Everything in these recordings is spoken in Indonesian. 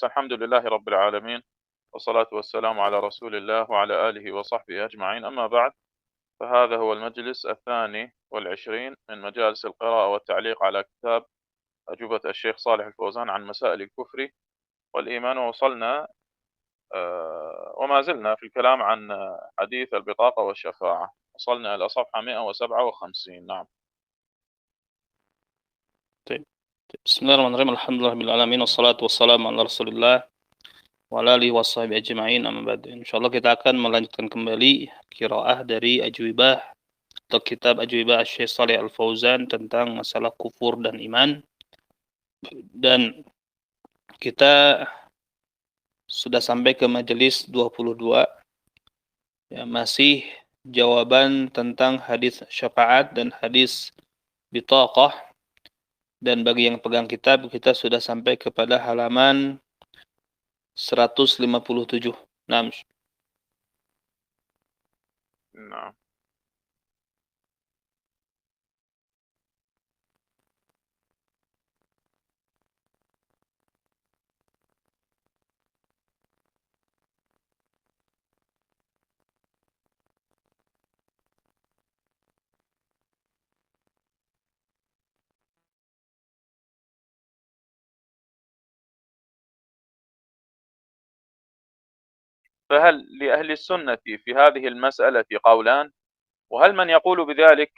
الحمد لله رب العالمين، والصلاة والسلام على رسول الله وعلى آله وصحبه أجمعين. أما بعد، فهذا هو المجلس 22 من مجالس القراءة والتعليق على كتاب أجوبة الشيخ صالح الفوزان عن مسائل الكفر والإيمان. ووصلنا وما زلنا في الكلام عن حديث البطاقة والشفاعة. وصلنا إلى صفحة 157. نعم. طيب. Bismillahirrahmanirrahim. Alhamdulillahirabbil alamin wassalatu wassalamu ala Rasulillah wa ala alihi washabihi ajma'in. Amma ba'du. Insyaallah kita akan melanjutkan kembali qiraah dari Ajwibah atau kitab Ajwibah Syekh Shalih Al-Fauzan tentang masalah kufur dan iman. Dan kita sudah sampai ke majelis 22. Ya, masih jawaban tentang hadis syafaat dan hadis bitaqah. Dan bagi yang pegang kitab, kita sudah sampai kepada halaman 157. Nah, نعم. فهل لأهل السنة في هذه المسألة قولان؟ وهل من يقول بذلك؟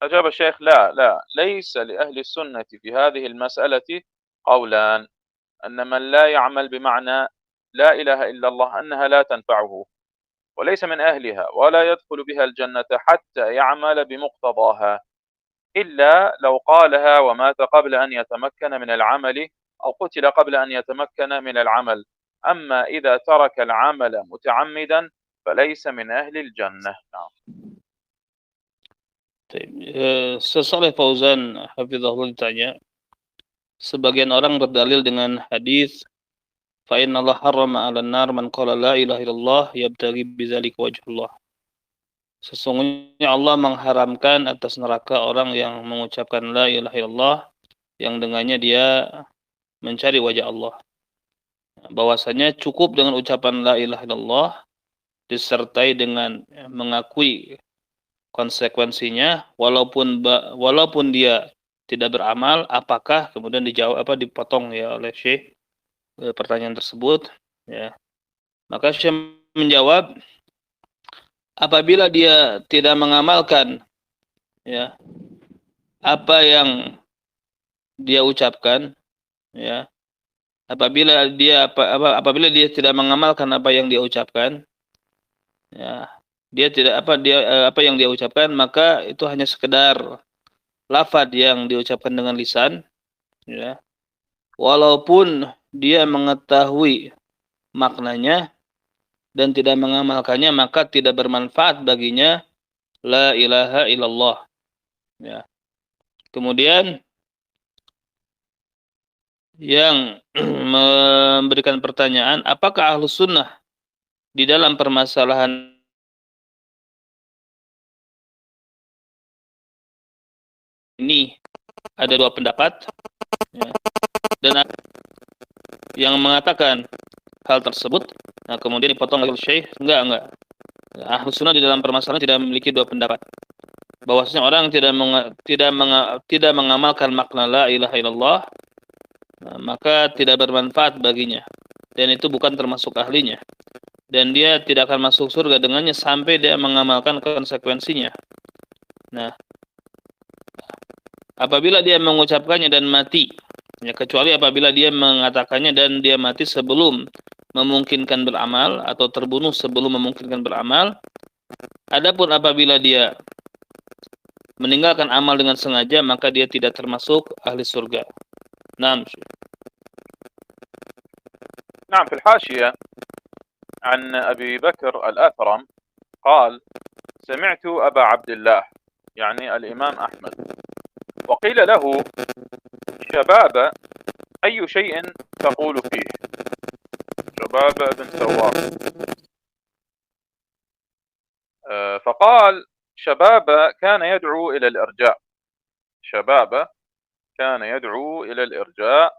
أجاب الشيخ: لا، ليس لأهل السنة في هذه المسألة قولان، أن من لا يعمل بمعنى لا إله إلا الله أنها لا تنفعه، وليس من أهلها، ولا يدخل بها الجنة حتى يعمل بمقتضاها، إلا لو قالها ومات قبل أن يتمكن من العمل، أو قتل قبل أن يتمكن من العمل. أما إذا ترك العمل متعمدا فليس من أهل الجنة. نعم. Salih Fauzan hafizahullah ditanya, sebagian orang berdalil dengan hadis fa innallaha harrama 'alan nar man qala la ilaha illallah yabtaghi bidzalika wajhullah. Sesungguhnya Allah mengharamkan atas neraka orang yang mengucapkan la ilaha illallah yang dengannya dia mencari wajah Allah. Bahwasanya cukup dengan ucapan la ilaha illallah disertai dengan mengakui konsekuensinya, walaupun dia tidak beramal. Apakah kemudian dijawab dipotong ya oleh Syekh pertanyaan tersebut, ya. Maka Syekh menjawab, apabila dia tidak mengamalkan ya apa yang dia ucapkan, ya, apabila dia tidak mengamalkan apa yang dia ucapkan, ya, dia tidak apa yang dia ucapkan, maka itu hanya sekedar lafaz yang diucapkan dengan lisan, ya. Walaupun dia mengetahui maknanya dan tidak mengamalkannya, maka tidak bermanfaat baginya la ilaha illallah, ya. Kemudian yang memberikan pertanyaan, apakah Ahlus Sunnah di dalam permasalahan ini ada dua pendapat, ya. Dan yang mengatakan hal tersebut, nah kemudian dipotong oleh Syekh, enggak. Ahlus Sunnah di dalam permasalahan tidak memiliki dua pendapat. Bahwasanya orang tidak mengamalkan makna la ilaha illallah, nah, maka tidak bermanfaat baginya, dan itu bukan termasuk ahlinya, dan dia tidak akan masuk surga dengannya sampai dia mengamalkan konsekuensinya. Nah, apabila dia mengucapkannya dan mati, ya, kecuali apabila dia mengatakannya dan dia mati sebelum memungkinkan beramal atau terbunuh sebelum memungkinkan beramal. Adapun apabila dia meninggalkan amal dengan sengaja, maka dia tidak termasuk ahli surga. Naam. نعم. في الحاشية عن أبي بكر الأثرم قال: سمعت أبا عبد الله، يعني الإمام أحمد، وقيل له: شباب أي شيء تقول فيه؟ شباب بن سوار. فقال: شباب كان يدعو إلى الإرجاء. شباب كان يدعو إلى الإرجاء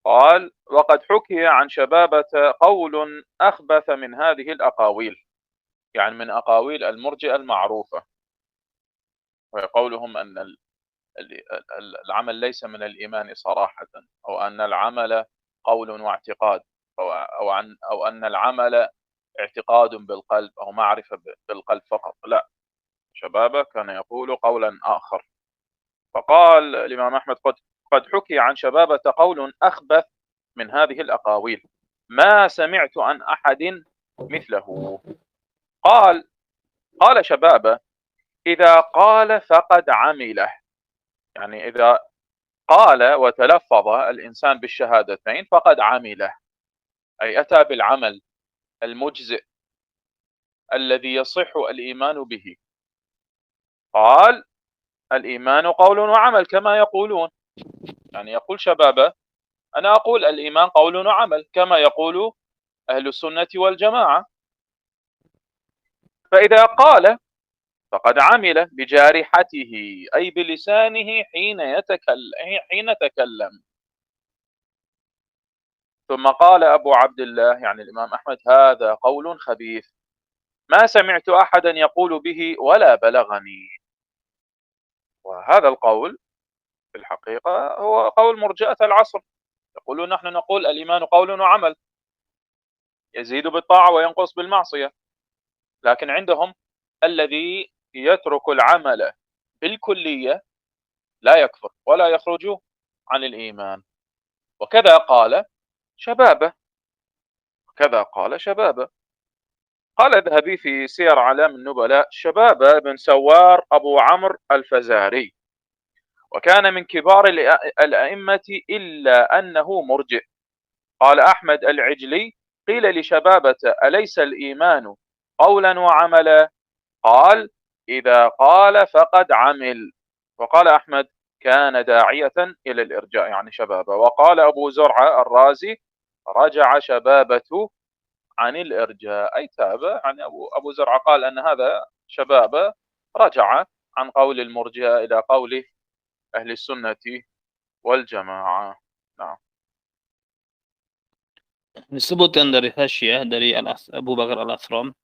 قال: وقد حكي عن شبابة قول أخبث من هذه الأقاويل، يعني من أقاويل المرجئة المعروفة، وهي قولهم أن العمل ليس من الإيمان صراحة، أو أن العمل قول واعتقاد، أو أن العمل اعتقاد بالقلب أو معرفة بالقلب فقط. لا، شبابه كان يقول قولا آخر. فقال الإمام أحمد: قد حكي عن شبابة قول أخبث من هذه الأقاويل، ما سمعت عن أحد مثله. قال شبابة: إذا قال فقد عمله، يعني إذا قال وتلفظ الإنسان بالشهادتين فقد عمله، أي أتى بالعمل المجزئ الذي يصح الإيمان به. قال: الإيمان قول وعمل كما يقولون، يعني يقول شبابه: أنا أقول الإيمان قول وعمل كما يقول أهل السنة والجماعة. فإذا قال فقد عمل بجارحته، أي بلسانه حين تكلم. ثم قال أبو عبد الله، يعني الإمام أحمد: هذا قول خبيث، ما سمعت أحدا يقول به ولا بلغني. وهذا القول في الحقيقة هو قول مرجئة العصر، يقولون نحن نقول الإيمان قول وعمل، يزيد بالطاعة وينقص بالمعصية، لكن عندهم الذي يترك العمل بالكلية لا يكفر ولا يخرج عن الإيمان. وكذا قال شبابه، قال الذهبي في سير أعلام النبلاء: شبابه بن سوار أبو عمرو الفزاري، وكان من كبار الأئمة إلا أنه مرجئ. قال أحمد العجلي: قيل لشبابة: أليس الإيمان قولا وعملا؟ قال: إذا قال فقد عمل. وقال أحمد: كان داعية إلى الإرجاء، يعني شبابة. وقال أبو زرعة الرازي: رجع شبابة عن الإرجاء، أي تابع. يعني أبو زرعة قال أن هذا شبابة رجع عن قول المرجئة إلى قول أهل السنة والجماعة. نعم. Disebutkan dari Hasyiah dari Abu Bakar Al-Athram,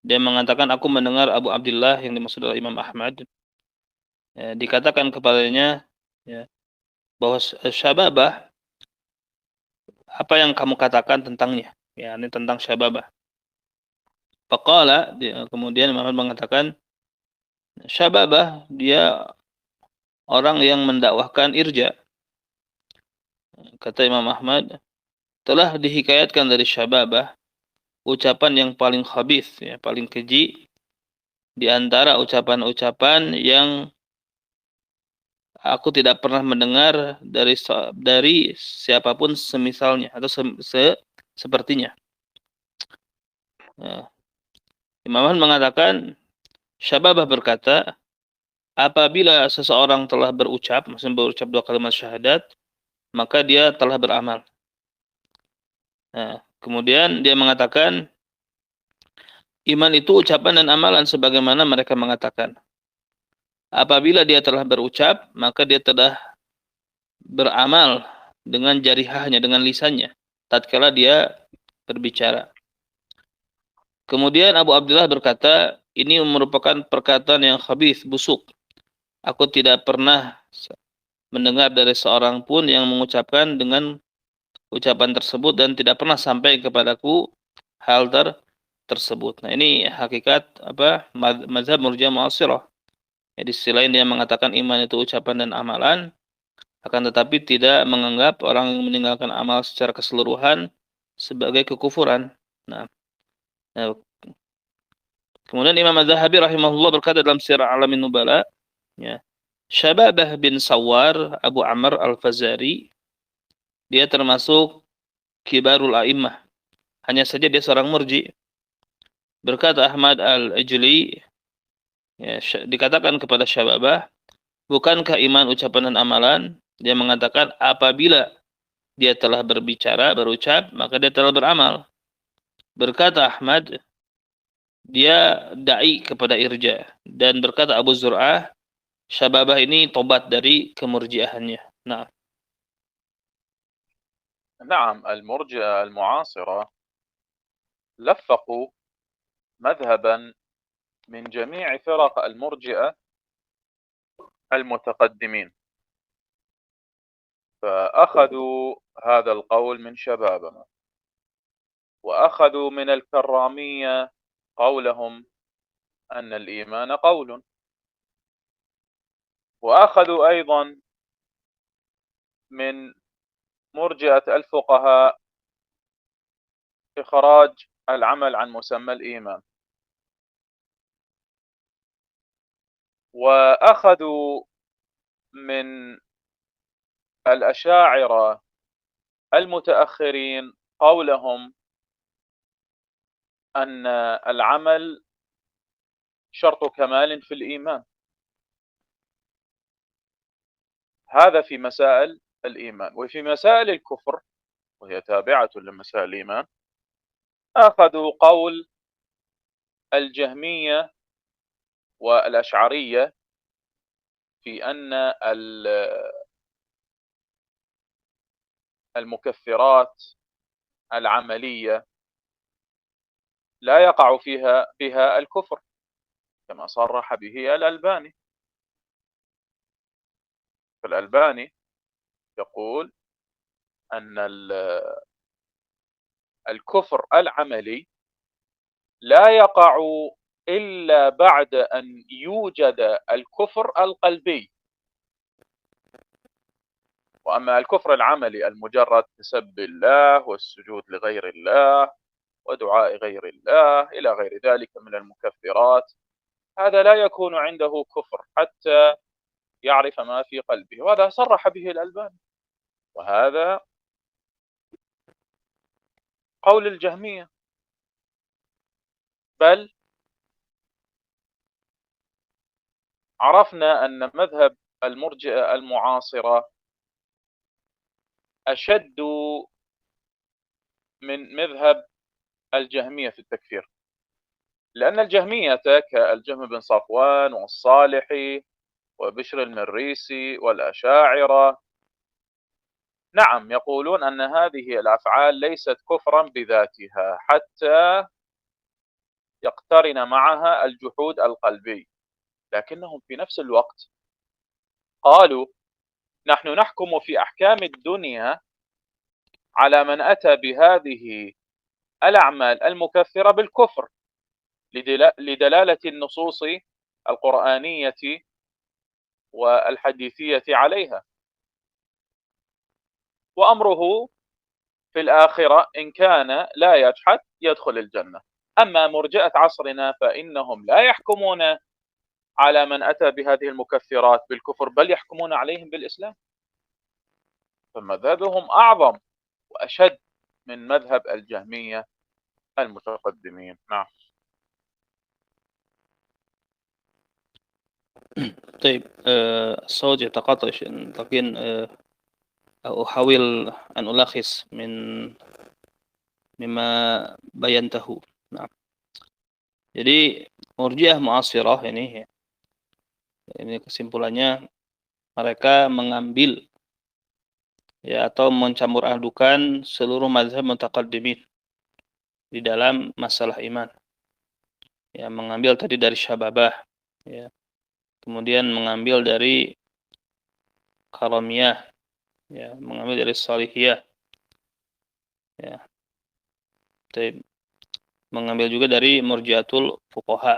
dia mengatakan, aku mendengar Abu Abdullah yang dimaksud oleh Imam Ahmad, dikatakan kepadanya, ya, bahwa syababah, apa yang kamu katakan tentangnya, ya, ini tentang syababah. Faqala, kemudian Imam Ahmad mengatakan, syababah dia orang yang mendakwahkan irja. Kata Imam Ahmad, telah dihikayatkan dari syababah ucapan yang paling khabith, ya, paling keji di antara ucapan-ucapan yang aku tidak pernah mendengar dari siapapun semisalnya atau sepertinya. Imam Ahmad mengatakan, syababah berkata, apabila seseorang telah berucap, maksudnya berucap 2 kalimat syahadat, maka dia telah beramal. Kemudian dia mengatakan, iman itu ucapan dan amalan sebagaimana mereka mengatakan. Apabila dia telah berucap, maka dia telah beramal dengan jarihahnya, dengan lisannya, tatkala dia berbicara. Kemudian Abu Abdullah berkata, ini merupakan perkataan yang khabith, busuk. Aku tidak pernah mendengar dari seorang pun yang mengucapkan dengan ucapan tersebut dan tidak pernah sampai kepadaku hal tersebut. Nah, ini hakikat mazhab Murji'ah Mu'asirah. Di sisi lain dia mengatakan iman itu ucapan dan amalan, akan tetapi tidak menganggap orang yang meninggalkan amal secara keseluruhan sebagai kekufuran. Nah, kemudian Imam Az-Zahabi rahimahullah berkata dalam Sirah A'lamin Nubala, ya, Syababah bin Sawar Abu Amr Al-Fazari, dia termasuk kibarul a'immah. Hanya saja dia seorang murji. Berkata Ahmad Al-Ajli, ya, dikatakan kepada Syababah, bukankah iman ucapan dan amalan? Dia mengatakan apabila dia telah berbicara, berucap, maka dia telah beramal. Berkata Ahmad, dia da'i kepada irja. Dan berkata Abu Zur'ah, Syababah ini tobat dari kemurjiahannya. Nah. نعم، المرجئة المعاصرة لفقوا مذهبا من جميع فرق المرجئة المتقدمين، فأخذوا هذا القول من شبابنا، وأخذوا من الكرامية قولهم أن الإيمان قول، وأخذوا أيضا من مرجئة الفقهاء إخراج العمل عن مسمى الإيمان، وأخذوا من الأشاعرة المتأخرين قولهم أن العمل شرط كمال في الإيمان. هذا في مسائل الإيمان. وفي مسائل الكفر، وهي تابعة لمسائل الإيمان، أخذوا قول الجهمية والأشعرية في أن المكفرات العملية لا يقع بها الكفر، كما صرح به الألباني. فالألباني يقول أن الكفر العملي لا يقع إلا بعد أن يوجد الكفر القلبي. وأما الكفر العملي المجرد تسب الله والسجود لغير الله ودعاء غير الله إلى غير ذلك من المكفرات، هذا لا يكون عنده كفر حتى يعرف ما في قلبه، وهذا صرح به الألباني، وهذا قول الجهمية. بل عرفنا أن مذهب المرجئة المعاصرة أشد من مذهب الجهمية في التكفير، لأن الجهمية كالجهم بن صفوان والصالحي وبشر المريسي والأشاعرة، نعم، يقولون أن هذه الأفعال ليست كفرا بذاتها حتى يقترن معها الجحود القلبي، لكنهم في نفس الوقت قالوا نحن نحكم في أحكام الدنيا على من أتى بهذه الأعمال المكفرة بالكفر لدلالة النصوص القرآنية والحديثية عليها، وأمره في الآخرة إن كان لا يجحد يدخل الجنة. أما مرجئة عصرنا فإنهم لا يحكمون على من أتى بهذه المكفرات بالكفر، بل يحكمون عليهم بالإسلام، فمذهبهم أعظم وأشد من مذهب الجهمية المتقدمين. نعم. طيب، الصوت يتقاطع، لكن أحاول أن ألخص مما بينته. Nah, jadi Murji'ah Mu'asirah ini kesimpulannya mereka mengambil ya atau mencampur adukan seluruh mazhab mutaqaddimin di dalam masalah iman. Ya, mengambil tadi dari Syababah, ya. Kemudian mengambil dari Karamiyah, ya, mengambil dari Salihiyah. Ya. Mengambil juga dari Murji'atul Fuqaha.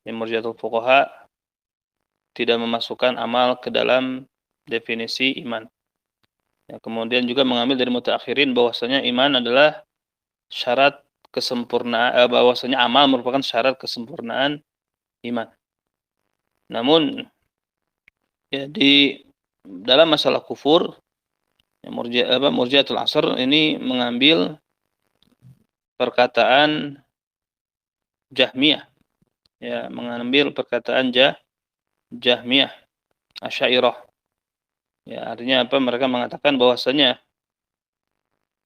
Ya, Murji'atul Fuqaha tidak memasukkan amal ke dalam definisi iman. Ya, kemudian juga mengambil dari mutaakhirin bahwasanya iman adalah syarat kesempurnaan, bahwasanya amal merupakan syarat kesempurnaan iman. Namun ya di dalam masalah kufur, ya, Murji'atul Asr ini mengambil perkataan Jahmiyah, ya, mengambil perkataan Jahmiyah Asy'ariyah. Ya, artinya apa? Mereka mengatakan bahwasanya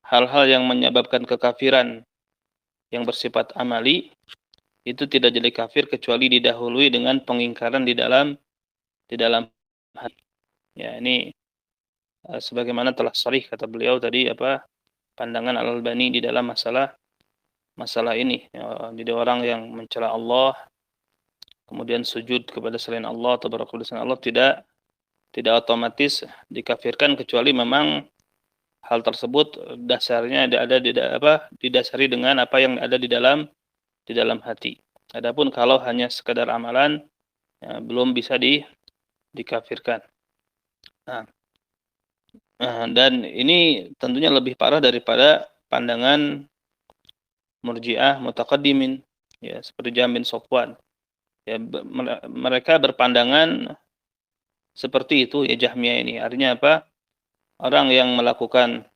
hal-hal yang menyebabkan kekafiran yang bersifat amali itu tidak jadi kafir kecuali didahului dengan pengingkaran di dalam hati. Ya, ini sebagaimana telah sharih kata beliau tadi apa? pandangan Al-Albani di dalam masalah ini. Jadi orang yang mencela Allah, kemudian sujud kepada selain Allah atau berkepada selain Allah tidak otomatis dikafirkan, kecuali memang hal tersebut dasarnya didasari dengan apa yang ada di dalam hati. Adapun kalau hanya sekedar amalan, ya, belum bisa dikafirkan. Nah, dan ini tentunya lebih parah daripada pandangan Murji'ah Mutaqaddimin, ya, seperti Jahm bin Safwan. Ya, mereka berpandangan seperti itu, ya, Jahmiyah ini. Artinya apa? Orang yang melakukan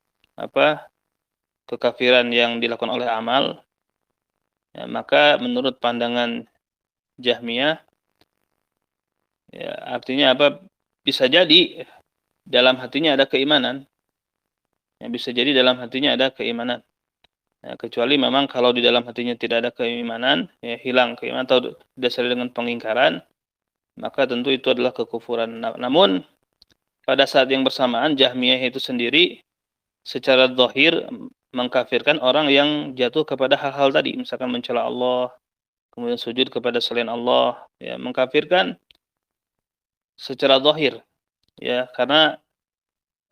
kekafiran yang dilakukan oleh amal, ya, maka menurut pandangan Jahmiyah, ya, artinya apa? Bisa jadi dalam hatinya ada keimanan. Ya, bisa jadi dalam hatinya ada keimanan. Ya, kecuali memang kalau di dalam hatinya tidak ada keimanan, ya, hilang keimanan atau didasari dengan pengingkaran, maka tentu itu adalah kekufuran. Namun pada saat yang bersamaan Jahmiyah itu sendiri secara zahir mengkafirkan orang yang jatuh kepada hal-hal tadi, misalkan mencela Allah, kemudian sujud kepada selain Allah, ya, mengkafirkan secara zahir, ya, karena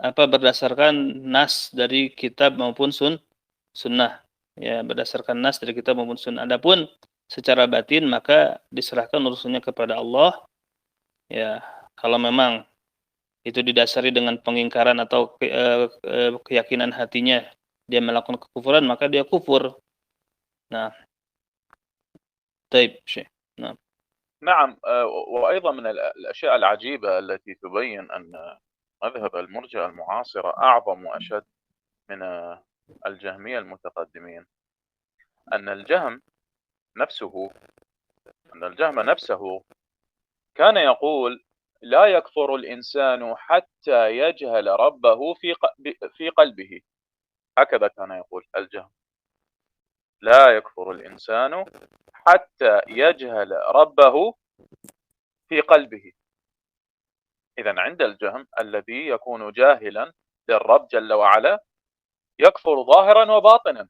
berdasarkan nas dari kitab maupun sunnah, ya, berdasarkan nas dari kitab maupun sunnah. Adapun secara batin maka diserahkan urusannya kepada Allah, ya. Kalau memang itu didasari dengan pengingkaran atau keyakinan hatinya dia melakukan kekufuran, maka dia kufur. Nah, طيب شيء. نعم. نعم. وأيضا من الأشياء العجيبة التي تبين أن مذهب المرجئة المعاصرة أعظم وأشد من الجهمية المتقدمين أن الجهم نفسه كان يقول لا يكفر الإنسان حتى يجهل ربه في قلبه. هكذا كان يقول الجهم: لا يكفر الإنسان حتى يجهل ربه في قلبه. إذن عند الجهم الذي يكون جاهلا للرب جل وعلا يكفر ظاهرا وباطنا،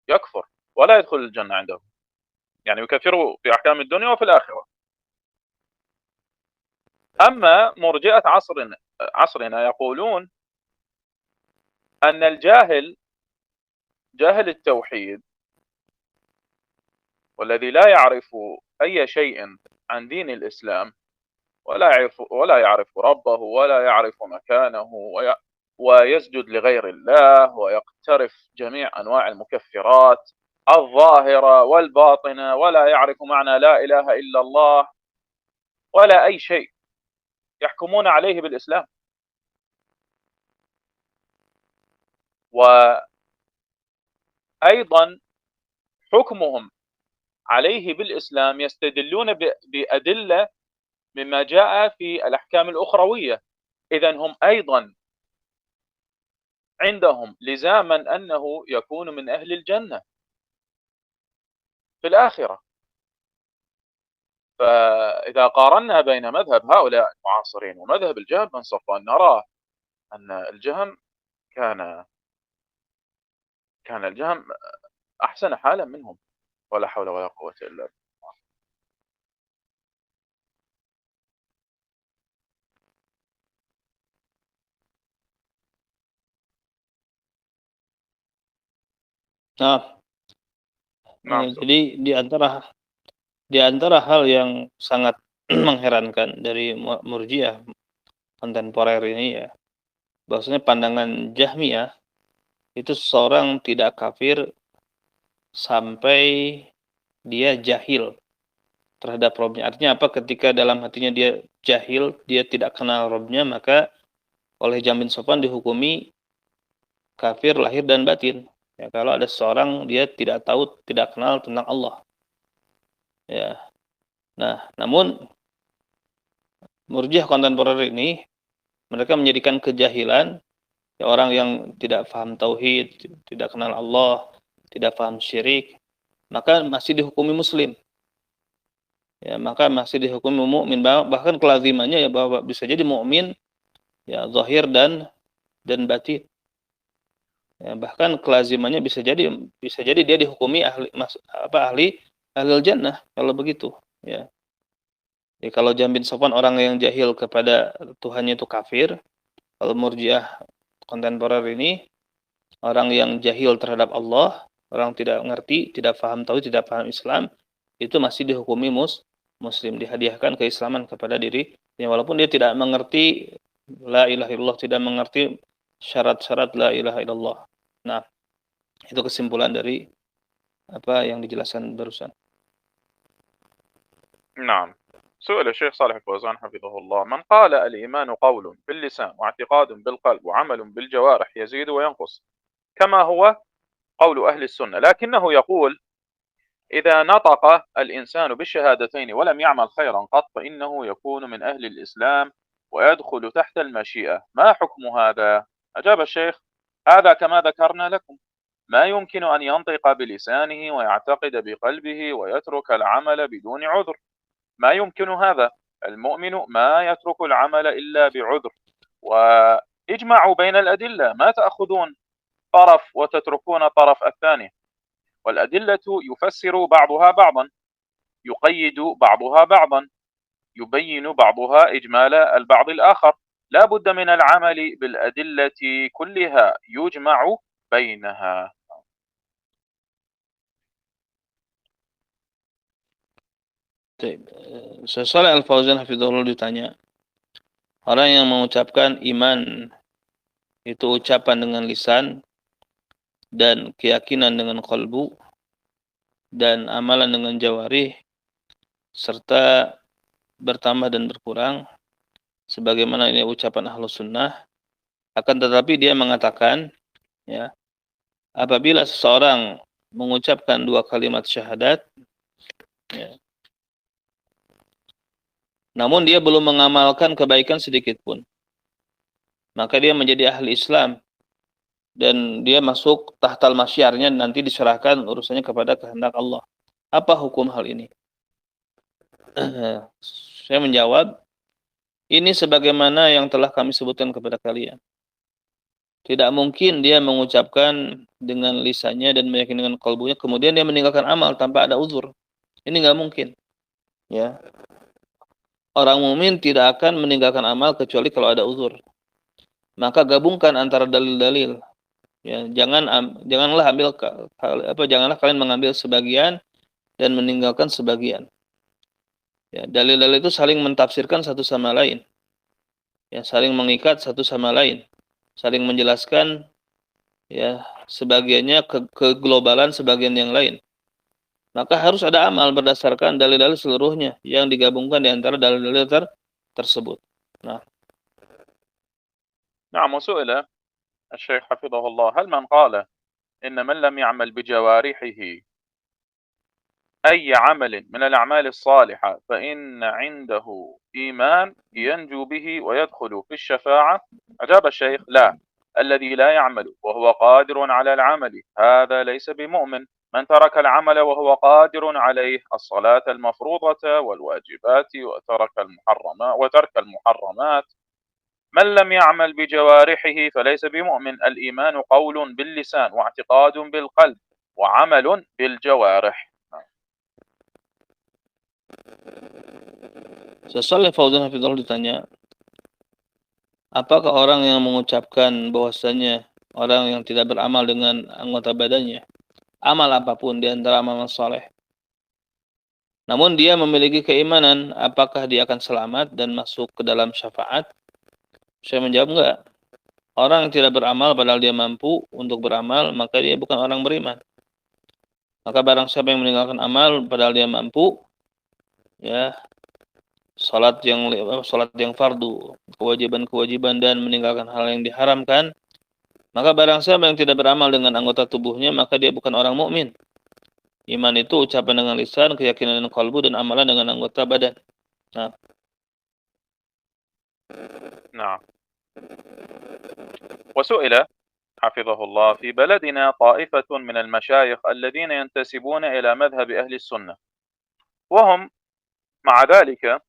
يكفر ولا يدخل الجنة عنده، يعني يكفره في أحكام الدنيا وفي الآخرة. أما مرجئة عصرنا يقولون أن الجاهل، جاهل التوحيد والذي لا يعرف أي شيء عن دين الإسلام ولا يعرف ربه ولا يعرف مكانه ويسجد لغير الله ويقترف جميع أنواع المكفرات الظاهرة والباطنة، ولا يعرف معنى لا إله إلا الله ولا أي شيء، يحكمون عليه بالإسلام. وأيضا حكمهم عليه بالإسلام يستدلون بأدلة مما جاء في الأحكام الأخروية. إذن هم أيضا عندهم لزاما أنه يكون من أهل الجنة في الآخرة. فإذا قارنا بين مذهب هؤلاء المعاصرين ومذهب الجهم بن صفوان نرى أن الجهم كان الجهم أحسن حالا منهم، ولا حول ولا قوة إلا بالله. Nah, jadi di antara hal yang sangat mengherankan dari Murji'ah kontemporer ini, ya, bahwasanya pandangan Jahmiyah itu seseorang tidak kafir sampai dia jahil terhadap Robnya. Artinya apa? Ketika dalam hatinya dia jahil, dia tidak kenal Robnya, maka oleh Jahm bin Safwan dihukumi kafir lahir dan batin. Ya, kalau ada seseorang dia tidak tahu, tidak kenal tentang Allah. Ya. Nah, namun Murji'ah kontemporer ini mereka menjadikan kejahilan, ya, orang yang tidak paham tauhid, tidak kenal Allah, tidak paham syirik, maka masih dihukumi muslim. Ya, maka masih dihukumi mukmin, bahkan kelazimannya ya bahwa bisa jadi mukmin, ya, zahir dan batin. Ya, bahkan kelazimannya bisa jadi dia dihukumi ahli jannah kalau begitu, ya. Ya, kalau Jahm bin Safwan orang yang jahil kepada Tuhannya itu kafir, kalau Murji'ah kontemporer ini orang yang jahil terhadap Allah, orang tidak ngerti, tidak paham tauhid, tidak paham Islam, itu masih dihukumi muslim, dihadiahkan keislaman kepada dirinya walaupun dia tidak mengerti la ilaha illallah, tidak mengerti syarat-syarat la ilaha illallah. Nah, itu kesimpulan dari apa yang dijelaskan barusan. نعم. سئل الشيخ صالح الفوزان حفظه الله: من قال الإيمان قول باللسان واعتقاد بالقلب وعمل بالجوارح يزيد وينقص كما هو قول أهل السنة، لكنه يقول إذا نطق الإنسان بالشهادتين ولم يعمل خيرا قط فإنه يكون من أهل الإسلام ويدخل تحت المشيئة، ما حكم هذا؟ أجاب الشيخ: هذا كما ذكرنا لكم، ما يمكن أن ينطق بلسانه ويعتقد بقلبه ويترك العمل بدون عذر، ما يمكن هذا. المؤمن ما يترك العمل إلا بعذر، واجمعوا بين الأدلة، ما تأخذون طرف وتتركون الطرف الثاني، والأدلة يفسر بعضها بعضا، يقيد بعضها بعضا، يبين بعضها إجمال البعض الآخر، لا بد من العمل بالأدلة كلها يجمع بينها. Syekh Shalih Al-Fauzan hafizahullah ditanya, orang yang mengucapkan iman itu ucapan dengan lisan dan keyakinan dengan qalbu dan amalan dengan jawarih serta bertambah dan berkurang sebagaimana ini ucapan Ahlus Sunnah, akan tetapi dia mengatakan, ya, apabila seseorang mengucapkan dua kalimat syahadat, ya, namun dia belum mengamalkan kebaikan sedikit pun, maka dia menjadi ahli Islam dan dia masuk tahtal masyarnya, nanti diserahkan urusannya kepada kehendak Allah. Apa hukum hal ini? Saya menjawab, ini sebagaimana yang telah kami sebutkan kepada kalian. Tidak mungkin dia mengucapkan dengan lisannya dan meyakini dengan kalbunya, kemudian dia meninggalkan amal tanpa ada uzur. Ini nggak mungkin. Ya. Orang mukmin tidak akan meninggalkan amal kecuali kalau ada uzur. Maka gabungkan antara dalil-dalil. Ya, janganlah janganlah kalian mengambil sebagian dan meninggalkan sebagian. Ya, dalil-dalil itu saling mentafsirkan satu sama lain. Ya, saling mengikat satu sama lain. Saling menjelaskan, ya, sebagiannya keglobalan sebagian yang lain. Maka harus ada amal berdasarkan dalil-dalil seluruhnya yang digabungkan di antara dalil-dalil tersebut. Nah. نعم. وسئل الشيخ حفظه الله: هل من قال إن من لم يعمل بجوارحه أي عمل من الأعمال الصالحة فإن عنده إيمان ينجو به ويدخل في الشفاعة؟ أجاب الشيخ: لا، الذي لا يعمل وهو قادر على العمل هذا ليس بمؤمن. من ترك العمل وهو قادر عليه، الصلاة المفروضة والواجبات، وترك المحرمات، من لم يعمل بجوارحه فليس بمؤمن. الإيمان قول باللسان واعتقاد بالقلب وعمل بالجوارح. Syekh Fauzan hafizahullah ditanya, apakah orang yang mengucapkan bahwasanya orang yang tidak beramal dengan anggota badannya, amal apapun di antara amal saleh, namun dia memiliki keimanan, apakah dia akan selamat dan masuk ke dalam syafaat? Saya menjawab enggak. Orang yang tidak beramal padahal dia mampu untuk beramal, maka dia bukan orang beriman. Maka barang siapa yang meninggalkan amal padahal dia mampu, ya, salat yang fardu, kewajiban-kewajiban dan meninggalkan hal yang diharamkan, maka barang siapa yang tidak beramal dengan anggota tubuhnya, maka dia bukan orang mukmin. Iman itu ucapan dengan lisan, keyakinan dengan kalbu, dan amalan dengan anggota badan. Nah. نعم. وسئل حفظه الله: في بلدنا طائفة من المشايخ الذين ينتسبون إلى مذهب أهل السنة، وهم مع ذلك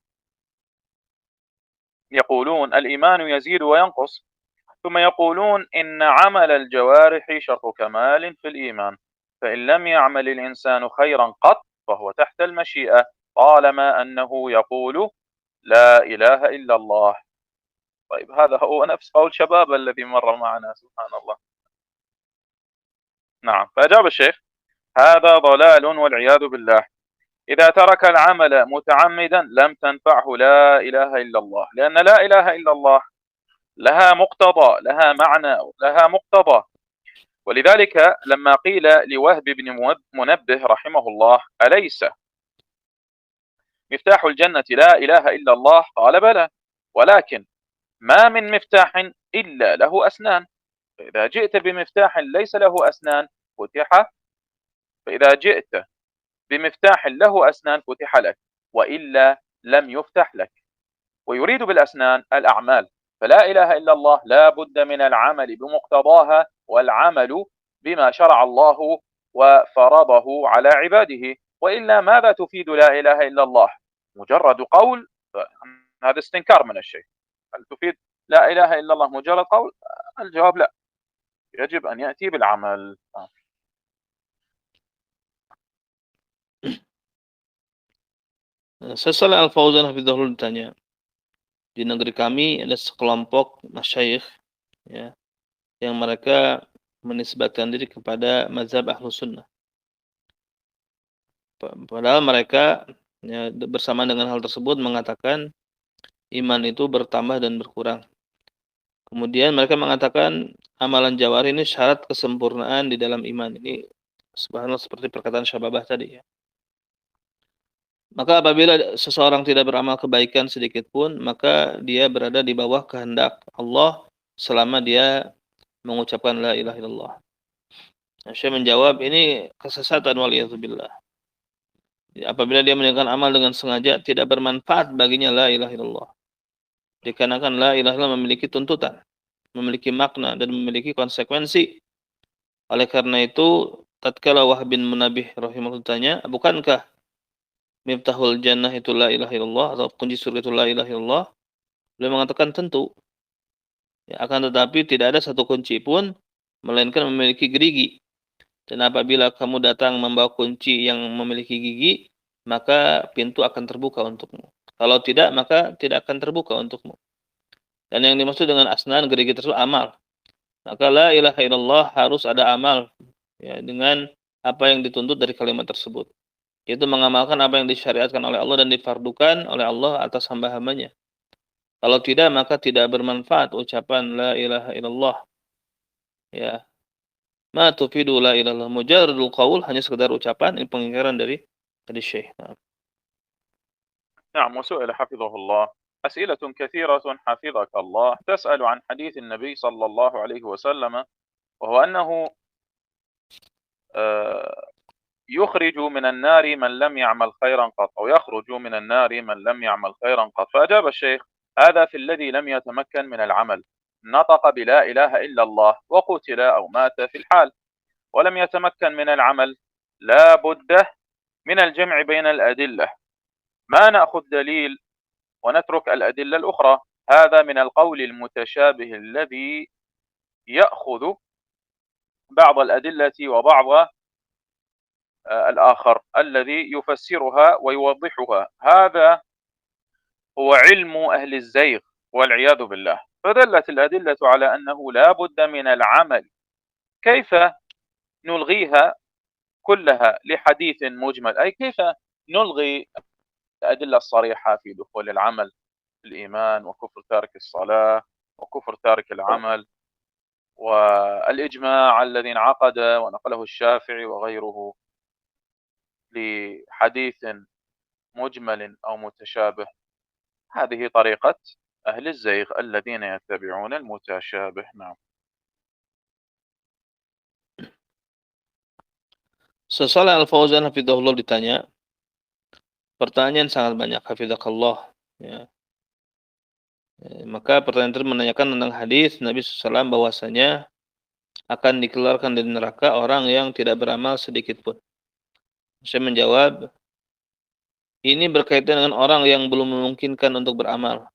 يقولون الإيمان يزيد وينقص، ثم يقولون إن عمل الجوارح شرط كمال في الإيمان، فإن لم يعمل الإنسان خيرا قط فهو تحت المشيئة طالما أنه يقول لا إله إلا الله. طيب هذا هو نفس قول شباب الذي مر معنا، سبحان الله. نعم، فأجاب الشيخ: هذا ضلال والعياذ بالله. إذا ترك العمل متعمدا لم تنفعه لا إله إلا الله، لأن لا إله إلا الله لها مقتضى، لها معنى، لها مقتضى. ولذلك لما قيل لوهب بن منبه رحمه الله: أليس مفتاح الجنة لا إله إلا الله؟ قال: بلى، ولكن ما من مفتاح إلا له أسنان، فإذا جئت بمفتاح ليس له أسنان فتح، فإذا جئت بمفتاح له أسنان فتح لك، وإلا لم يفتح لك. ويريد بالأسنان الأعمال، فلا إله إلا الله لا بد من العمل بمقتضاها، والعمل بما شرع الله وفرضه على عباده، وإلا ماذا تفيد لا إله إلا الله؟ مجرد قول، هذا استنكار من الشيء. هل تفيد لا إله إلا الله مجرد قول؟ الجواب لا، يجب أن يأتي بالعمل. Sesalih Al-Fauzan hafizahullah ditanya, di negeri kami ada sekelompok masyayikh ya, yang mereka menisbatkan diri kepada mazhab Ahlus Sunnah. Padahal mereka ya, bersamaan dengan hal tersebut mengatakan iman itu bertambah dan berkurang. Kemudian mereka mengatakan amalan jawari ini syarat kesempurnaan di dalam iman. Ini subhanallah seperti perkataan Syababah tadi ya. Maka apabila seseorang tidak beramal kebaikan sedikit pun, maka dia berada di bawah kehendak Allah selama dia mengucapkan la ilaha illallah. Nah, Syekh menjawab ini kesesatan waliyadzubillah. Apabila dia meninggalkan amal dengan sengaja, tidak bermanfaat baginya la ilaha illallah. Dikarenakan la ilaha illallah memiliki tuntutan, memiliki makna dan memiliki konsekuensi. Oleh karena itu, tatkala Wahb bin Munabih rahimahullah tanya, bukankah miftahul jannah itu la ilaha illallah atau kunci surga itu la ilaha illallah? Beliau mengatakan tentu. Ya, akan tetapi tidak ada satu kunci pun melainkan memiliki gerigi. Dan apabila kamu datang membawa kunci yang memiliki gigi, maka pintu akan terbuka untukmu. Kalau tidak, maka tidak akan terbuka untukmu. Dan yang dimaksud dengan asnan gerigi tersebut amal. Maka la ilaha illallah harus ada amal ya, dengan apa yang dituntut dari kalimat tersebut. Yaitu mengamalkan apa yang disyariatkan oleh Allah dan difardukan oleh Allah atas hamba-hambanya. Kalau tidak, maka tidak bermanfaat ucapan la ilaha illallah. Ya. Ma tufidu la ilaha illallah mujarradul qaul, hanya sekedar ucapan. Ini pengingkaran dari Syekh. نعم. وسئل حفظه الله أسئلة كثيرة حفظك الله تسأل عن حديث النبي صلى الله عليه وسلم، وهو أنه يخرج من النار من لم يعمل خيرا قط، أو يخرج من النار من لم يعمل خيرا قط. فأجاب الشيخ: هذا في الذي لم يتمكن من العمل، نطق بلا إله إلا الله وقتل أو مات في الحال، ولم يتمكن من العمل لا بد من الجمع بين الأدلة، ما نأخذ دليل ونترك الأدلة الأخرى. هذا من القول المتشابه الذي يأخذ بعض الأدلة وبعض الآخر الذي يفسرها ويوضحها. هذا هو علم أهل الزيغ والعياذ بالله. فدلت الأدلة على أنه لا بد من العمل. كيف نلغيها كلها لحديث مجمل؟ أي كيف نلغي الأدلة الصريحة في دخول العمل في الإيمان، وكفر تارك الصلاة، وكفر تارك العمل، والإجماع الذي انعقد ونقله الشافعي وغيره لحديث مجمل أو متشابه؟ هذه طريقة أهل الزيغ الذين يتبعون المتشابه. نعم. Sesalih Al-Fauzan hafizahullah ditanya, pertanyaan sangat banyak hafizakallah ya. Maka pertanyaan tersebut menanyakan tentang hadis Nabi SAW bahwasanya akan dikeluarkan dari neraka orang yang tidak beramal sedikit pun. Saya menjawab, ini berkaitan dengan orang yang belum memungkinkan untuk beramal.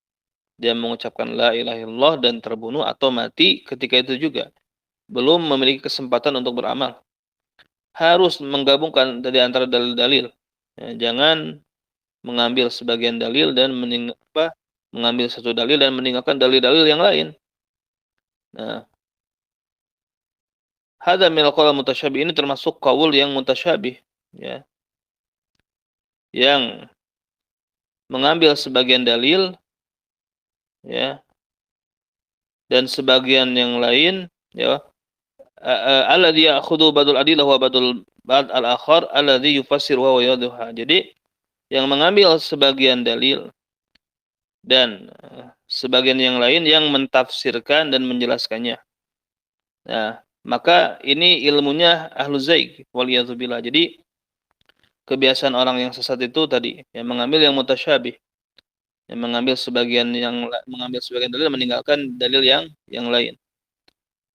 dia mengucapkan la ilaha illallah dan terbunuh atau mati ketika itu juga, belum memiliki kesempatan untuk beramal. Harus menggabungkan dari antara dalil-dalil. Ya, jangan mengambil sebagian dalil dan mengambil satu dalil dan meninggalkan dalil-dalil yang lain. Nah, hadza min al-qaul mutasyabih, ini termasuk qaul yang mutasyabih, ya. Yang mengambil sebagian dalil, ya, dan sebagian yang lain, ya, alladhi ya'khudhu badul adillah wa badul bad al-akhar alladhi yufassir wa yadhuha. Jadi yang mengambil sebagian dalil dan sebagian yang lain yang mentafsirkan dan menjelaskannya. Nah, maka ini ilmunya ahlu zaig waliyadzubillah. Jadi kebiasaan orang yang sesat itu tadi yang mengambil yang mutasyabih, yang mengambil sebagian dalil meninggalkan dalil yang lain.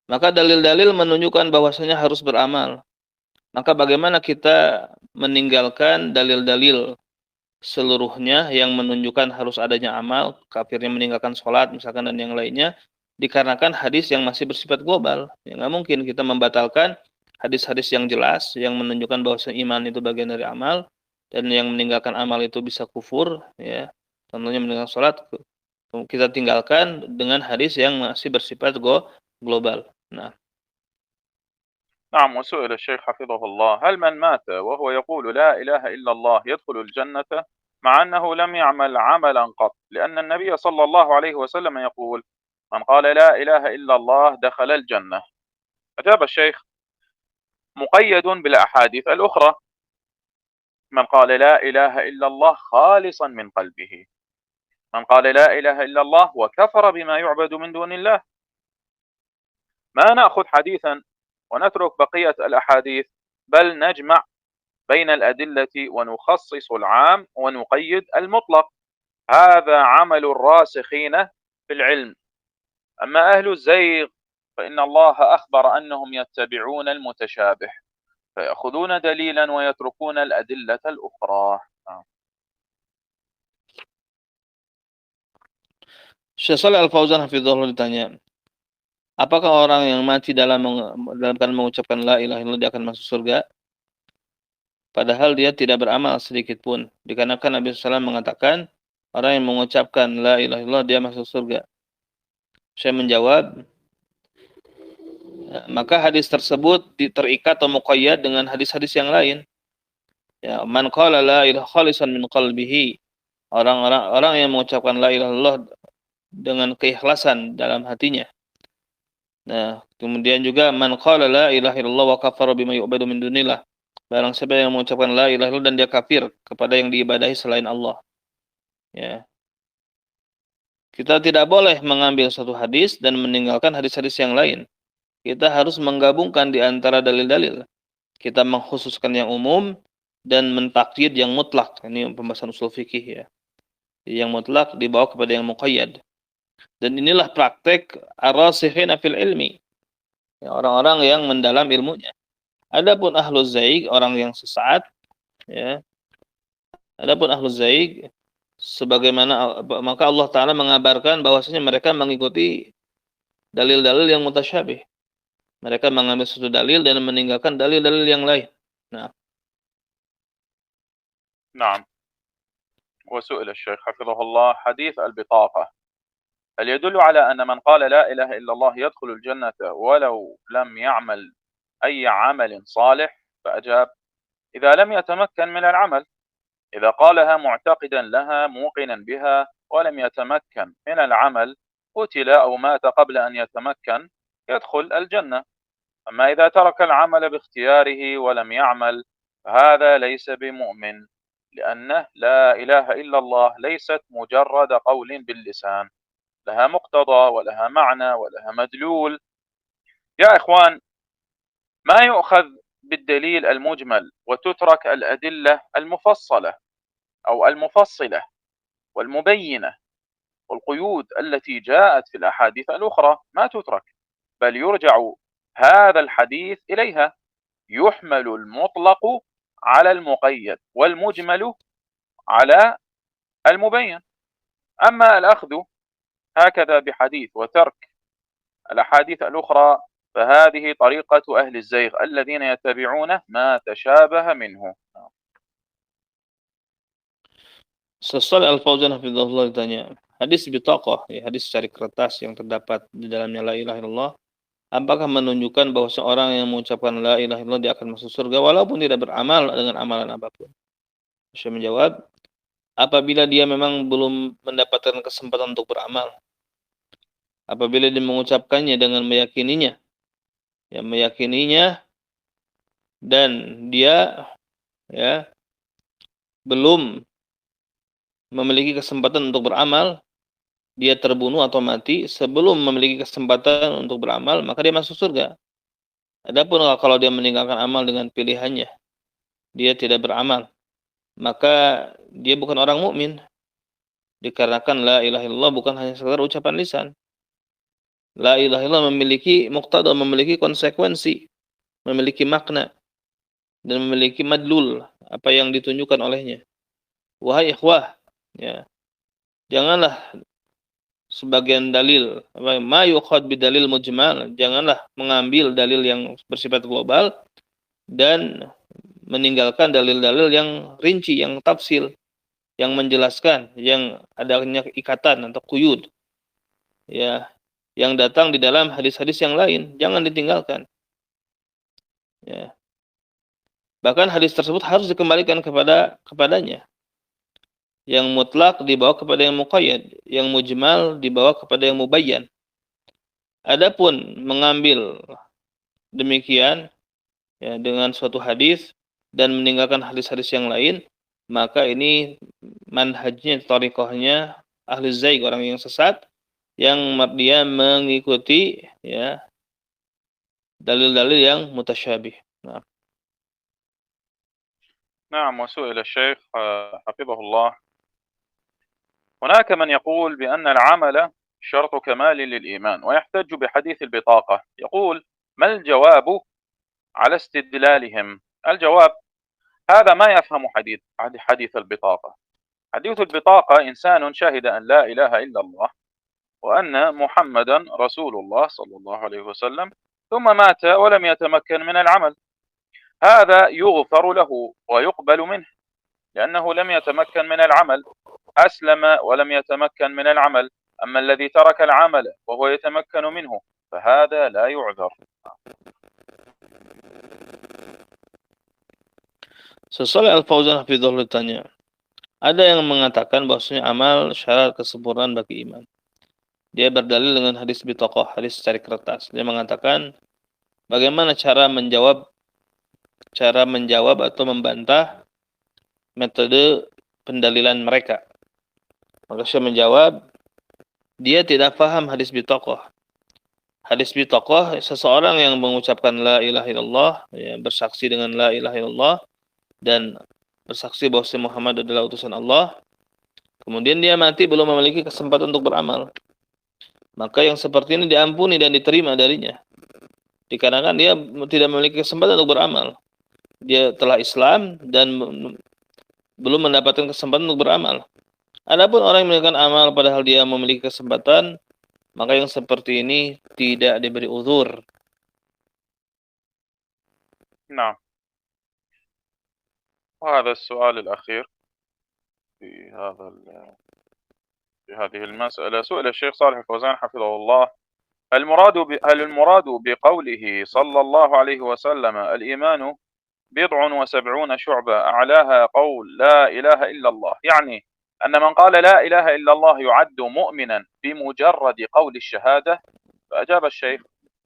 Maka dalil-dalil menunjukkan bahwasanya harus beramal. Maka bagaimana kita meninggalkan dalil-dalil seluruhnya yang menunjukkan harus adanya amal, kafirnya meninggalkan sholat misalkan dan yang lainnya, dikarenakan hadis yang masih bersifat global. Ya, nggak mungkin kita membatalkan hadis-hadis yang jelas yang menunjukkan bahwa iman itu bagian dari amal dan yang meninggalkan amal itu bisa kufur, ya. Contohnya meninggalkan sholat kita tinggalkan dengan hadis yang masih bersifat global. Nah, نعم. وسئل الشيخ حفظه الله: هل من مات وهو يقول لا إله إلا الله يدخل الجنة مع أنه لم يعمل عملا قط؟ لأن النبي صلى الله عليه وسلم يقول: من قال لا إله إلا الله دخل الجنة. أجاب الشيخ: مقيد بالأحاديث الأخرى. من قال لا إله إلا الله خالصا من قلبه، من قال لا إله إلا الله وكفر بما يعبد من دون الله. ما نأخذ حديثا ونترك بقية الأحاديث، بل نجمع بين الأدلة ونخصص العام ونقيد المطلق. هذا عمل الراسخين في العلم. أما أهل الزيغ فإن الله أخبر أنهم يتبعون المتشابه، فيأخذون دليلا ويتركون الأدلة الأخرى. Syekh Shalih Al-Fauzan hafizahullah ditanya, apakah orang yang mati dalam mengucapkan la ilaha illallah dia akan masuk surga? Padahal dia tidak beramal sedikit pun. Dikarenakan Nabi SAW mengatakan, orang yang mengucapkan la ilaha illallah dia masuk surga. Saya menjawab, maka hadis tersebut terikat atau muqayyad dengan hadis-hadis yang lain. Ya, man qala la ilaha khalisan min qalbihi. Orang yang mengucapkan la ilaha illallah dengan keikhlasan dalam hatinya. Nah, kemudian juga man qala la ilaha illallah wa kafara bima yu'badu min dunillah. Barang siapa yang mengucapkan la ilaha illallah dan dia kafir kepada yang diibadahi selain Allah. Ya. Kita tidak boleh mengambil satu hadis dan meninggalkan hadis-hadis yang lain. Kita harus menggabungkan di antara dalil-dalil. Kita mengkhususkan yang umum dan mentakyid yang mutlak. Ini pembahasan usul fikih, ya. Yang mutlak dibawa kepada yang muqayyad. Dan inilah praktek ar-rasikhina fil ilmi. Ya, orang-orang yang mendalam ilmunya. Adapun ahlu zaig, orang yang sesat, ya. Adapun ahlu zaig, sebagaimana maka Allah Ta'ala mengabarkan bahwasanya mereka mengikuti dalil-dalil yang mutasyabih. Mereka mengambil satu dalil dan meninggalkan dalil-dalil yang lain. Nah. نعم. وسئل الشيخ حفظه الله: حديث البطاقة هل يدل على أن من قال لا إله إلا الله يدخل الجنة ولو لم يعمل أي عمل صالح؟ فأجاب: إذا لم يتمكن من العمل. إذا قالها معتقدا لها موقنا بها ولم يتمكن من العمل، قتل أو مات قبل أن يتمكن، يدخل الجنة. أما إذا ترك العمل باختياره ولم يعمل فهذا ليس بمؤمن، لأنه لا إله إلا الله ليست مجرد قول باللسان، لها مقتضى ولها معنى ولها مدلول. يا إخوان، ما يؤخذ بالدليل المجمل وتترك الأدلة المفصلة أو المفصلة والمبينة والقيود التي جاءت في الأحاديث الأخرى، ما تترك، بل يرجع هذا الحديث إليها. يحمل المطلق على المقيد والمجمل على المبين. أما الأخذ هكذا بحديث وترك الأحاديث الأخرى، فهذه طريقة أهل الزيغ الذين يتبعون ما تشابه منه. Saleh Al-Fauzan hafizahullah ditanya, hadis bitaqah, ya, hadis cari kertas yang terdapat di dalamnya la ilaha illallah, apakah menunjukkan bahwa seorang yang mengucapkan la ilaha illallah dia akan masuk surga walaupun tidak beramal dengan amalan apapun? Saya menjawab, apabila dia memang belum mendapatkan kesempatan untuk beramal, apabila dia mengucapkannya dengan meyakininya, ya meyakininya, dan dia ya belum memiliki kesempatan untuk beramal, dia terbunuh atau mati sebelum memiliki kesempatan untuk beramal, maka dia masuk surga. Adapun kalau dia meninggalkan amal dengan pilihannya, dia tidak beramal, maka dia bukan orang mukmin. Dikarenakan la ilaha illallah bukan hanya sekedar ucapan lisan. La ilaha illallah memiliki muqtada, memiliki konsekuensi, memiliki makna, dan memiliki madlul, apa yang ditunjukkan olehnya. Wahai ikhwah, ya, janganlah sebagian dalil, ma yukhad bidalil mujmal, janganlah mengambil dalil yang bersifat global dan meninggalkan dalil-dalil yang rinci, yang tafsil, yang menjelaskan, yang adanya ikatan atau quyud, ya, yang datang di dalam hadis-hadis yang lain, jangan ditinggalkan. Ya. Bahkan hadis tersebut harus dikembalikan kepadanya. Yang mutlak dibawa kepada yang muqayyad, yang mujmal dibawa kepada yang mubayyan. Adapun mengambil demikian, ya, dengan suatu hadis dan meninggalkan hadis-hadis yang lain, maka ini manhajnya, thariqahnya ahli zaig, orang yang sesat, yang dia mengikuti, ya, dalil-dalil yang mutasyabih. Nah. نعم. وسئل الشيخ حفظه الله: هناك من يقول بأن العمل شرط كمال للإيمان ويحتج بحديث البطاقة، يقول: ما الجواب على استدلالهم؟ الجواب: هذا ما يفهم حديث البطاقة. حديث البطاقة إنسان شهد أن لا إله إلا الله وأن محمدا رسول الله صلى الله عليه وسلم، ثم مات ولم يتمكن من العمل، هذا يغفر له ويقبل منه لأنه لم يتمكن من العمل، أسلم ولم يتمكن من العمل. أما الذي ترك العمل وهو يتمكن منه فهذا لا يعذر. Saleh Al-Fauzan hafizahullah tanya, ada yang mengatakan bahwasanya amal syarat kesempurnaan bagi iman. Dia berdalil dengan hadis bitaqah, hadis cari kertas. Dia mengatakan bagaimana cara menjawab atau membantah metode pendalilan mereka. Maka saya menjawab, dia tidak paham hadis bitaqah. Hadis bitaqah, seseorang yang mengucapkan la ilaha illallah, ya, bersaksi dengan la ilaha illallah dan bersaksi bahwa Muhammad adalah utusan Allah, kemudian dia mati belum memiliki kesempatan untuk beramal, maka yang seperti ini diampuni dan diterima darinya, dikarenakan dia tidak memiliki kesempatan untuk beramal. Dia telah Islam dan belum mendapatkan kesempatan untuk beramal. Adapun orang yang meninggalkan amal padahal dia memiliki kesempatan, maka yang seperti ini tidak diberi uzur. نعم. وهذا السؤال الأخير في هذه المسألة. سئل الشيخ صالح الفوزان حفظه الله: هل المراد بقوله صلى الله عليه وسلم الإيمان 70 شعبة أعلاها قول لا إله إلا الله، يعني أن من قال لا إله إلا الله يعد مؤمنا بمجرد قول الشهادة؟ فأجاب الشيخ: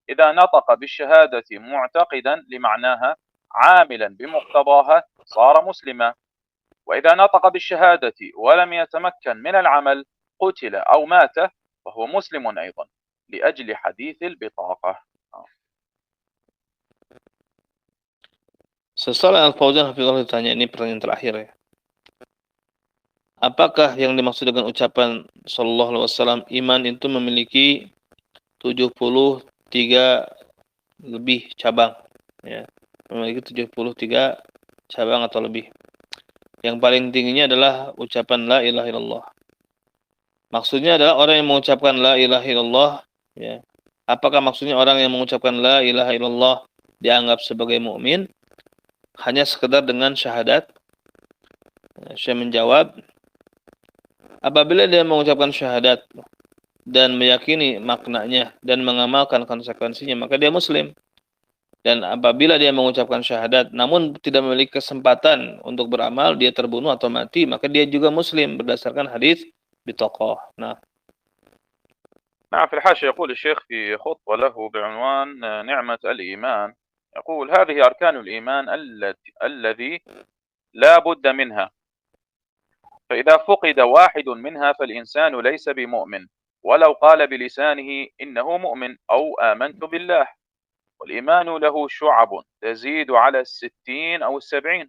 إذا نطق بالشهادة معتقدا لمعناها عاملا بمقتضاها صار مسلما، وإذا نطق بالشهادة ولم يتمكن من العمل قتل أو مات فهو مسلم أيضا لأجل حديث البطاقة. Saleh Al-Fauzan hafizahullah ditanya, ini pertanyaan terakhir ya. Apakah yang dimaksud dengan ucapan sallallahu alaihi wasallam iman itu memiliki 73 lebih cabang, ya. Memiliki 73 cabang atau lebih. Yang paling tingginya adalah ucapan la ilaha illallah. Maksudnya adalah orang yang mengucapkan la ilaha illallah, ya. Apakah maksudnya orang yang mengucapkan la ilaha illallah dianggap sebagai mukmin hanya sekedar dengan syahadat? Saya menjawab, apabila dia mengucapkan syahadat dan meyakini maknanya dan mengamalkan konsekuensinya, maka dia muslim. Dan apabila dia mengucapkan syahadat namun tidak memiliki kesempatan untuk beramal, dia terbunuh atau mati, maka dia juga muslim berdasarkan hadis bitokoh. Nah, نعم، في الحاشية يقول الشيخ في خطوة له بعنوان نعمة الإيمان، يقول هذه أركان الإيمان الذي لا بد منها، فإذا فقد واحد منها فالإنسان ليس بمؤمن ولو قال بلسانه إنه مؤمن أو آمنت بالله. والإيمان له شعب تزيد على 60 أو 70.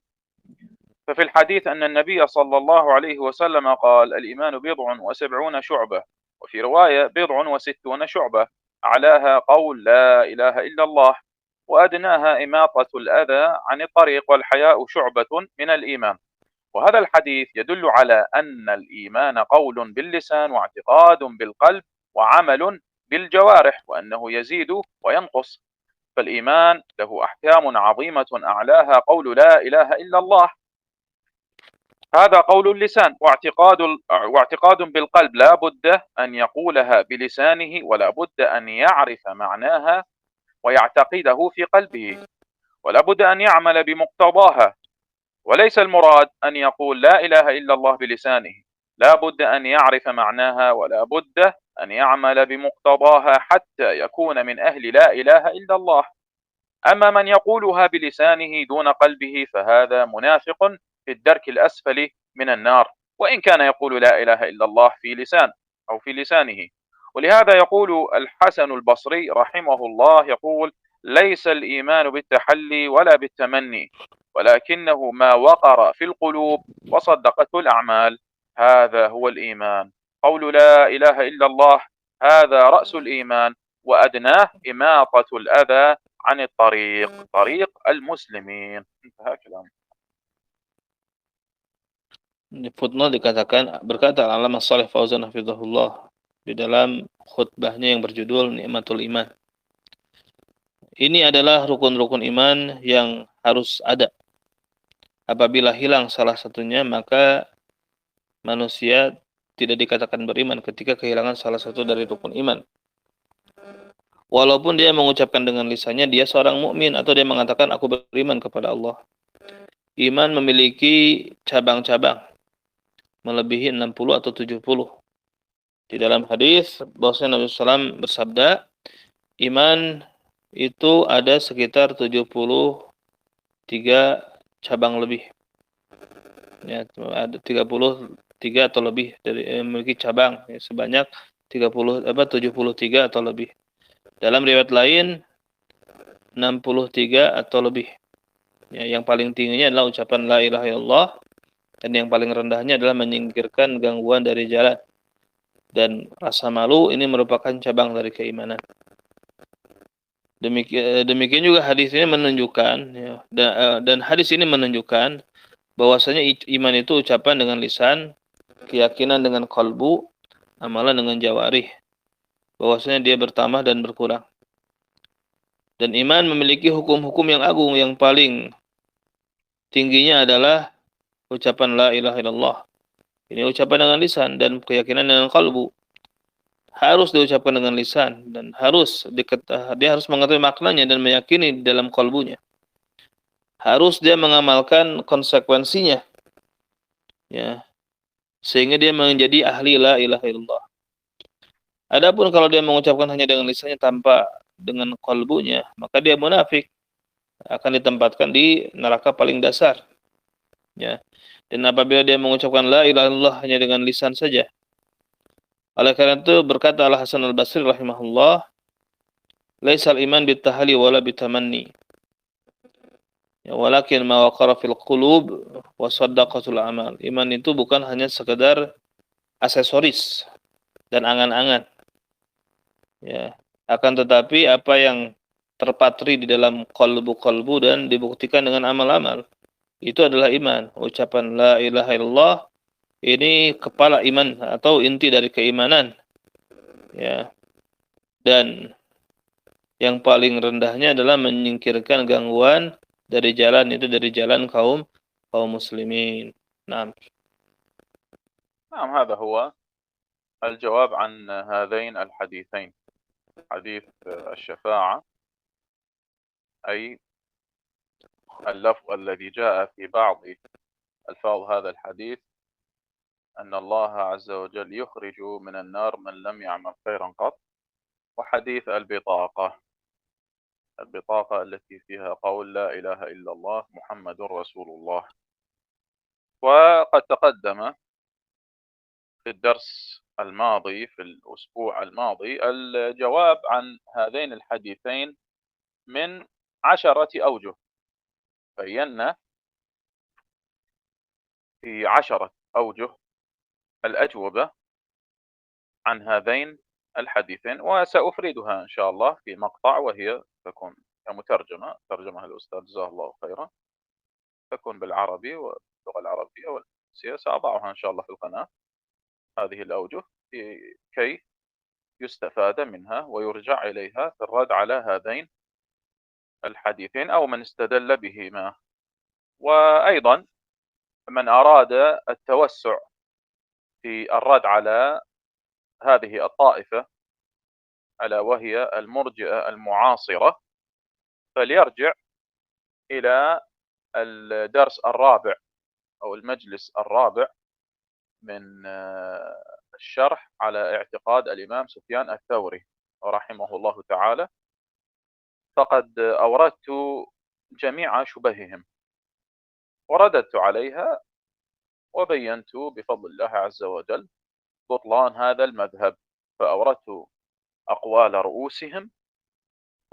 ففي الحديث أن النبي صلى الله عليه وسلم قال الإيمان 70 شعبة، وفي رواية 60 شعبة، أعلاها قول لا إله إلا الله، وأدناها إماطة الأذى عن الطريق، والحياء شعبة من الإيمان. وهذا الحديث يدل على أن الإيمان قول باللسان واعتقاد بالقلب وعمل بالجوارح، وأنه يزيد وينقص. فالإيمان له أحكام عظيمة أعلاها قول لا إله إلا الله، هذا قول اللسان، واعتقاد بالقلب لا بد أن يقولها بلسانه، ولا بد أن يعرف معناها ويعتقده في قلبه، ولا بد أن يعمل بمقتضاها. وليس المراد أن يقول لا إله إلا الله بلسانه، لا بد أن يعرف معناها، ولا بد أن يعمل بمقتضاها حتى يكون من أهل لا إله إلا الله. أما من يقولها بلسانه دون قلبه فهذا منافق في الدرك الأسفل من النار، وإن كان يقول لا إله إلا الله في لسان أو في لسانه. ولهذا يقول الحسن البصري رحمه الله، يقول ليس الإيمان بالتحلي ولا بالتمني، ولكنه ما وقر في القلوب وصدقته الأعمال، هذا هو الإيمان. قول لا إله إلا الله هذا رأس الإيمان، وأدناه إماطة الأذى عن الطريق، طريق المسلمين. انتهى كلام. di footnote dikatakan, berkata Al-Allamah Shalih Fauzan hafizahullah di dalam khutbahnya yang berjudul Ni'matul Iman. Ini adalah rukun-rukun iman yang harus ada. Apabila hilang salah satunya, maka manusia tidak dikatakan beriman ketika kehilangan salah satu dari rukun iman. Walaupun dia mengucapkan dengan lisannya dia seorang mukmin, atau dia mengatakan aku beriman kepada Allah. Iman memiliki cabang-cabang melebihi 60 atau 70. Di dalam hadis bahwasanya Nabi SAW bersabda, iman itu ada sekitar 73 cabang lebih. Ya, ada 33 atau lebih dari memiliki cabang, ya, sebanyak 73 atau lebih. Dalam riwayat lain 63 atau lebih. Ya, yang paling tingginya adalah ucapan la ilaha illallah, dan yang paling rendahnya adalah menyingkirkan gangguan dari jalan. Dan rasa malu ini merupakan cabang dari keimanan. Demikian juga hadis ini menunjukkan, ya, dan hadis ini menunjukkan bahwasanya iman itu ucapan dengan lisan, keyakinan dengan kalbu, amalan dengan jawarih. Bahwasanya dia bertambah dan berkurang. Dan iman memiliki hukum-hukum yang agung, yang paling tingginya adalah ucapan la ilaha illallah. Ini ucapan dengan lisan, dan keyakinan dengan kalbu. Harus diucapkan dengan lisan, dan dia harus mengetahui maknanya dan meyakini di dalam kalbunya. Harus dia mengamalkan konsekuensinya, ya, sehingga dia menjadi ahli la ilaha illallah. Adapun kalau dia mengucapkan hanya dengan lisannya tanpa dengan kalbunya, maka dia munafik, akan ditempatkan di neraka paling dasar. Ya. Dan apabila dia mengucapkan la ilaha illallah hanya dengan lisan saja. Oleh karena itu berkata Al-Hasan Al-Basri rahimahullah, laisal iman bitahali wala bitamanni. Ya, walakin ma waqara fil qulub wa saddaqatul amal. Iman itu bukan hanya sekedar aksesoris dan angan-angan. Ya, akan tetapi apa yang terpatri di dalam kalbu-kalbu dan dibuktikan dengan amal-amal, itu adalah iman. Ucapan la ilaha illallah ini kepala iman atau inti dari keimanan, ya. Dan yang paling rendahnya adalah menyingkirkan gangguan dari jalan, itu dari jalan kaum muslimin. Nah, نعم، هذا هو الجواب عن هذين الحديثين، حديث الشفاعة، أي اللفظ الذي جاء في بعض ألفاظ هذا الحديث أن الله عز وجل يخرج من النار من لم يعمل خيرا قط، وحديث البطاقة التي فيها قول لا إله إلا الله محمد رسول الله. وقد تقدم في الدرس الماضي في الأسبوع الماضي الجواب عن هذين الحديثين من 10 أوجه، بينا في 10 أوجه الأجوبة عن هذين الحديثين، وسأفردها إن شاء الله في مقطع، وهي تكون كمترجمة، ترجمها الأستاذ جزاه الله خيرا، تكون بالعربي واللغة العربية والإنجليزية. سأضعها إن شاء الله في القناة هذه الأوجه كي يستفاد منها ويرجع إليها في الرد على هذين الحديثين أو من استدل بهما. وأيضا من أراد التوسع في الرد على هذه الطائفة ألا وهي المرجئة المعاصرة فليرجع إلى الدرس الرابع أو المجلس الرابع من الشرح على اعتقاد الإمام سفيان الثوري رحمه الله تعالى، فقد أوردت جميع شبههم ورددت عليها وبينت بفضل الله عز وجل بطلان هذا المذهب، فأوردت أقوال رؤوسهم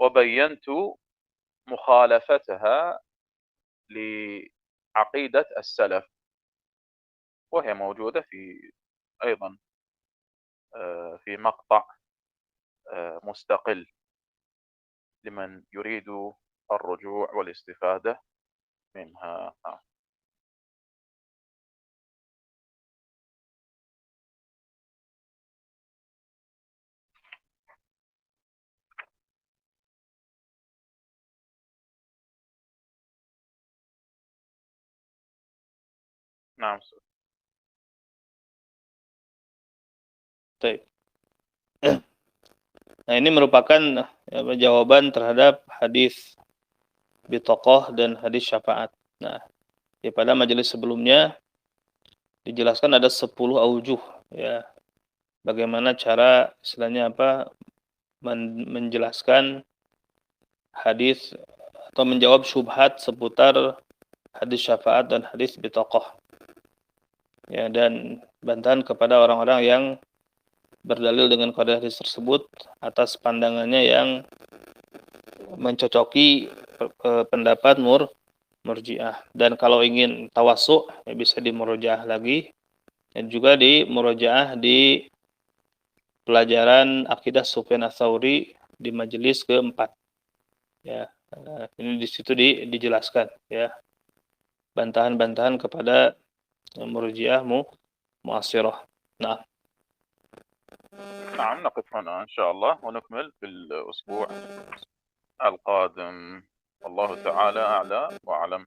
وبينت مخالفتها لعقيدة السلف، وهي موجودة أيضا في مقطع مستقل لمن يريد الرجوع والاستفادة منها. نعم. baik. Nah, ini merupakan jawaban terhadap hadis bitokoh dan hadis syafaat. Nah, pada majelis sebelumnya dijelaskan ada 10 aujuh, ya. Bagaimana cara istilahnya menjelaskan hadis atau menjawab syubhat seputar hadis syafaat dan hadis bitokoh, ya, dan bantahan kepada orang-orang yang berdalil dengan kaidah hadis tersebut atas pandangannya yang mencocoki pendapat murji'ah. Dan kalau ingin tawassu, ya bisa di murojaah lagi, dan juga di murojaah di pelajaran akidah Sufyan Ats-Tsauri di majelis keempat, ya. Ini di situ dijelaskan, ya, bantahan-bantahan kepada murji'ah mu'assirah. Nah, نعم، نقف هنا إن شاء الله ونكمل في الأسبوع القادم. والله تعالى أعلى وأعلم.